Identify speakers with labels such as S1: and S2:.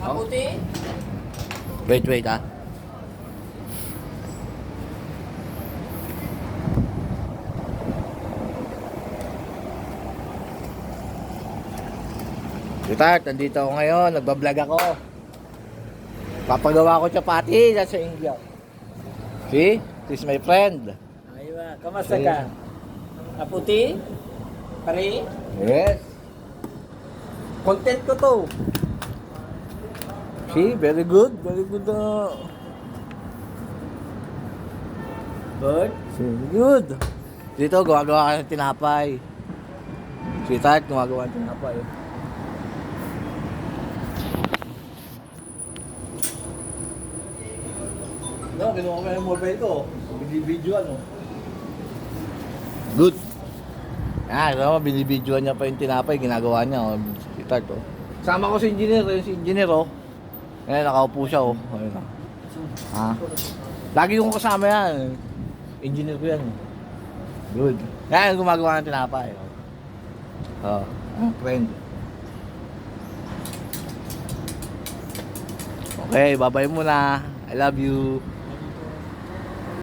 S1: Mabuti.
S2: Wait ah. Sweetheart, nandito ako ngayon, nagbablog ako. Papagawa ko chapati sa India. See? This is my friend.
S1: Aywa, kamusta ka? Maputi? Pare?
S2: Yes. Content ko to. See, very good. Very good.
S1: Good?
S2: Very good. Dito, gumagawa ka ng tinapay. Sweetheart, gumagawa ng tinapay. No, kinuha ko yung mobile ko. Binibidyo ano. Good. Ah, ito naman, binibidyoan niya pa yung tinapay, ginagawa niya. Oh. Sweetheart, oh. Sama ko si engineer, yung si engineer, oh. Ngayon, nakaupo siya, oh. Ayun, oh. Ah. Lagi kong kasama yan. Engineer ko yan. Good. Yan, gumagawa ng tinapay. Oh. Friend. Okay, bye-bye muna. I love you.